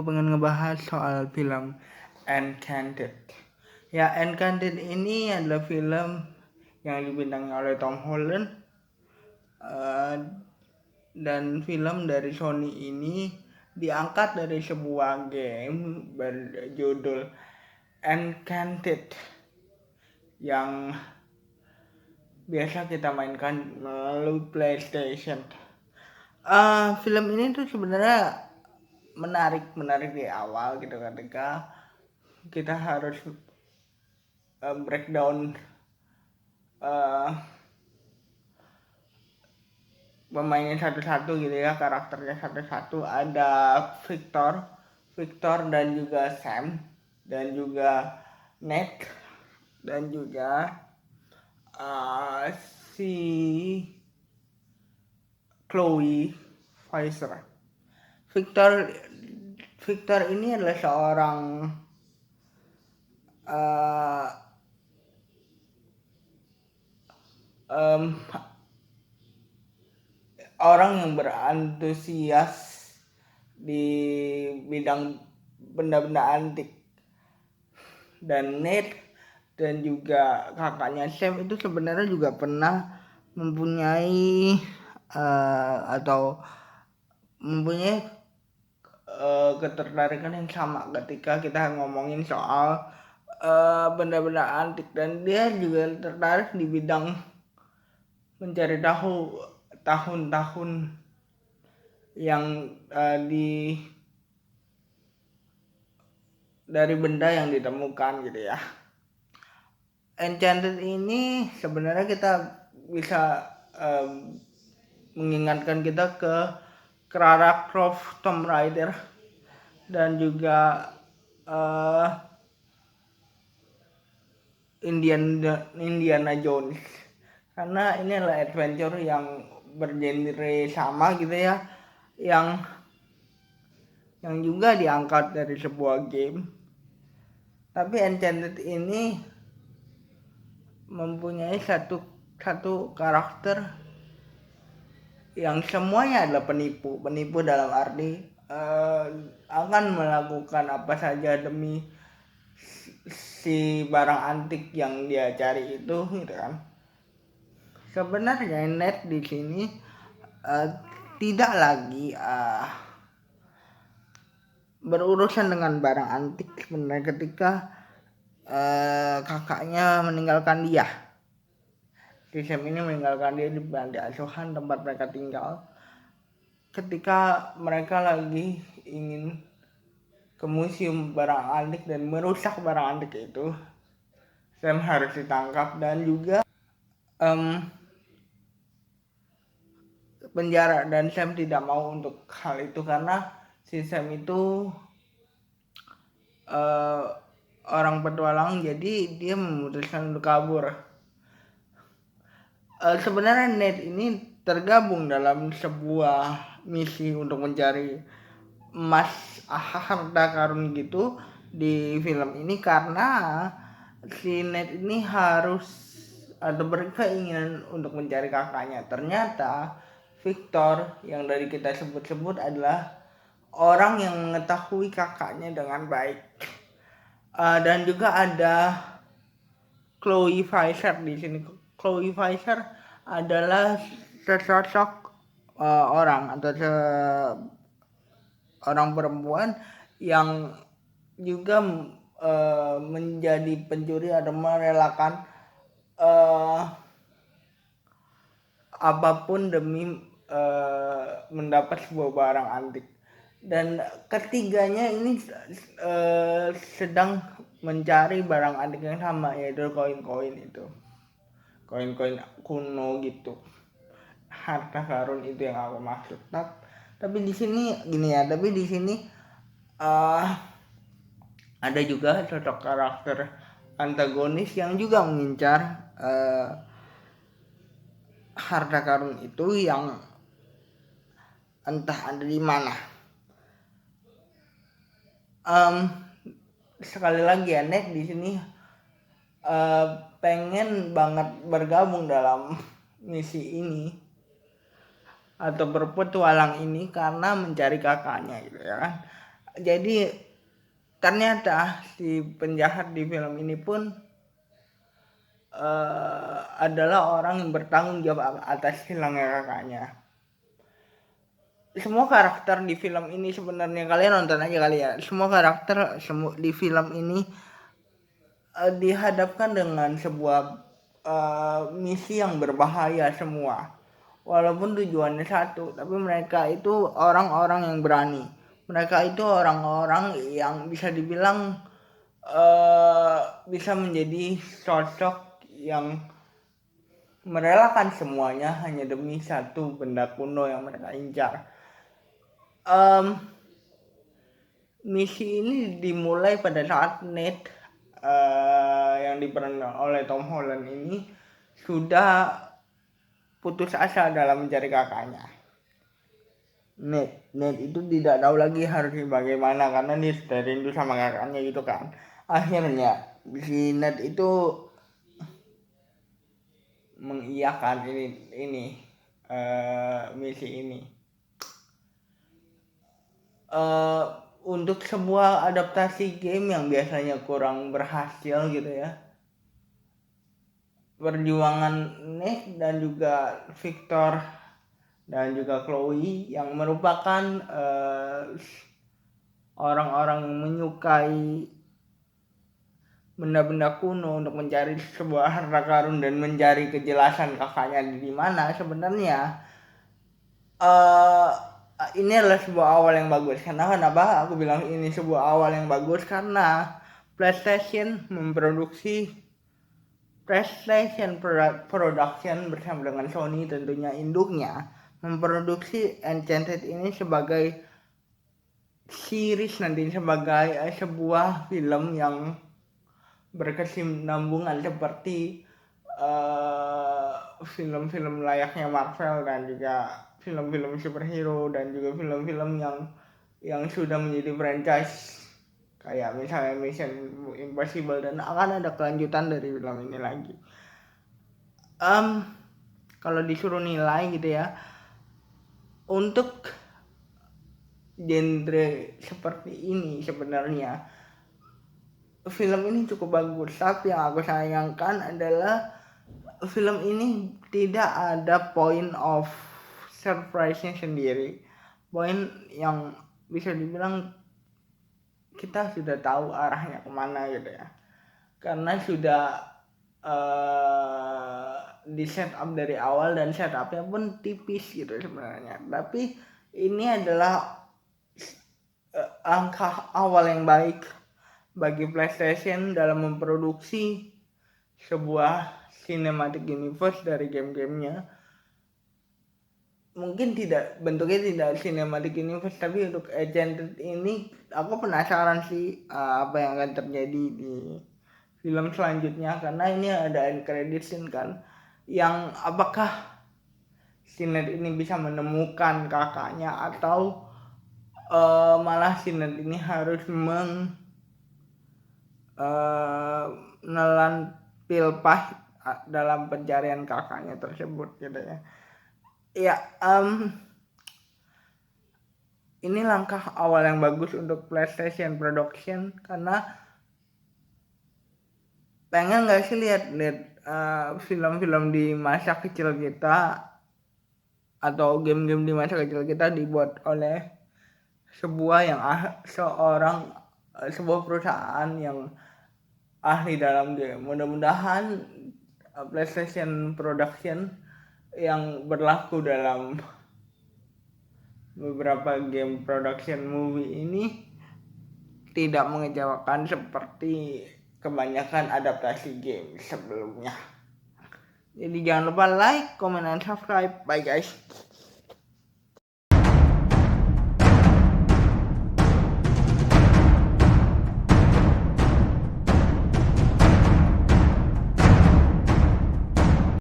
aku pengen ngebahas soal film Enchanted. Ya, Enchanted ini adalah film yang dibintangi oleh Tom Holland, dan film dari Sony ini diangkat dari sebuah game berjudul Enchanted yang biasa kita mainkan melalui PlayStation. Film ini tuh sebenarnya menarik di awal gitu, ketika kita harus breakdown pemainnya satu-satu gitu ya, karakternya satu-satu. Ada Victor dan juga Sam dan juga Ned dan juga si Chloe Fraser. Victor ini adalah seorang orang yang berantusias di bidang benda-benda antik. Dan Ned dan juga kakaknya Sam itu sebenarnya juga pernah mempunyai ketertarikan yang sama ketika kita ngomongin soal benda-benda antik, dan dia juga tertarik di bidang mencari tahu tahun-tahun yang dari benda yang ditemukan gitu ya. Enchanted ini sebenarnya kita bisa mengingatkan kita ke Lara Croft Tomb Raider dan juga Indiana Jones, karena ini adalah adventure yang bergenre sama gitu ya, yang juga diangkat dari sebuah game. Tapi Enchanted ini mempunyai satu karakter yang semuanya adalah penipu dalam arti akan melakukan apa saja demi si barang antik yang dia cari itu gitu kan. Sebenarnya Ned di sini tidak lagi berurusan dengan barang antik sebenarnya ketika kakaknya meninggalkan dia. Si Sam ini meninggalkan dia di panti asuhan tempat mereka tinggal. Ketika mereka lagi ingin ke museum barang antik dan merusak barang antik itu, Sam harus ditangkap dan juga penjara, dan Sam tidak mau untuk hal itu karena si Sam itu orang petualang, jadi dia memutuskan untuk kabur. Sebenarnya Ned ini tergabung dalam sebuah misi untuk mencari emas, harta karun gitu di film ini, karena si Ned ini harus atau berkeinginan untuk mencari kakaknya. Ternyata Victor yang dari kita sebut-sebut adalah orang yang mengetahui kakaknya dengan baik. Dan juga ada Chloe Fraser di sini. Chloe Fraser adalah sesosok orang atau orang perempuan yang juga menjadi pencuri atau merelakan apapun demi mendapat sebuah barang antik. Dan ketiganya ini sedang mencari barang antik yang sama, yaitu koin-koin kuno gitu, harta karun itu yang aku maksud. Tapi di sini gini ya, ada juga sosok karakter antagonis yang juga mengincar harta karun itu yang entah ada di mana. Sekali lagi ya, Ned di sini pengen banget bergabung dalam misi ini atau berpetualang ini karena mencari kakaknya gitu ya kan. Jadi ternyata si penjahat di film ini pun adalah orang yang bertanggung jawab atas hilangnya kakaknya. Semua karakter di film ini sebenarnya, kalian nonton aja kali ya, semua karakter di film ini dihadapkan dengan sebuah misi yang berbahaya semua. Walaupun tujuannya satu, tapi mereka itu orang-orang yang berani. Mereka itu orang-orang yang bisa dibilang bisa menjadi sosok yang merelakan semuanya hanya demi satu benda kuno yang mereka incar. Misi ini dimulai pada saat Ned yang diperankan oleh Tom Holland ini sudah putus asa dalam mencari kakaknya. Ned itu tidak tahu lagi harus bagaimana karena dia sudah rindu sama kakaknya gitu kan. Akhirnya si Ned itu mengiyakan misi ini. Untuk sebuah adaptasi game yang biasanya kurang berhasil gitu ya, perjuangan Ned dan juga Victor dan juga Chloe yang merupakan orang-orang yang menyukai benda-benda kuno untuk mencari sebuah harta karun dan mencari kejelasan kakaknya di mana sebenarnya. Ini adalah sebuah awal yang bagus. Kenapa aku bilang ini sebuah awal yang bagus? Karena PlayStation Production bersama dengan Sony tentunya induknya memproduksi Enchanted ini sebagai series nanti, sebagai sebuah film yang berkesinambungan seperti film-film layaknya Marvel dan juga film-film superhero dan juga film-film yang sudah menjadi franchise kayak misalnya Mission Impossible, dan akan ada kelanjutan dari film ini lagi. Kalau disuruh nilai gitu ya, untuk genre seperti ini sebenarnya film ini cukup bagus, tapi yang aku sayangkan adalah film ini tidak ada point of surprise-nya sendiri, poin yang bisa dibilang kita sudah tahu arahnya kemana gitu ya, karena sudah di set up dari awal dan setupnya pun tipis gitu sebenarnya. Tapi ini adalah langkah awal yang baik bagi PlayStation dalam memproduksi sebuah cinematic universe dari game-gamenya. Mungkin bentuknya tidak cinematic universe, tapi untuk Enchanted ini aku penasaran sih apa yang akan terjadi di film selanjutnya, karena ini ada end credit scene kan, yang apakah si Ned ini bisa menemukan kakaknya atau malah si Ned ini harus menelan pil pahit dalam pencarian kakaknya tersebut gitu ya. Ya, ini langkah awal yang bagus untuk PlayStation Production, karena pengen nggak sih lihat film-film di masa kecil kita atau game-game di masa kecil kita dibuat oleh sebuah perusahaan yang ahli dalam game. Mudah-mudahan PlayStation Production yang berlaku dalam beberapa game production movie ini tidak mengecewakan seperti kebanyakan adaptasi game sebelumnya. Jadi jangan lupa like, comment, dan subscribe. Bye guys.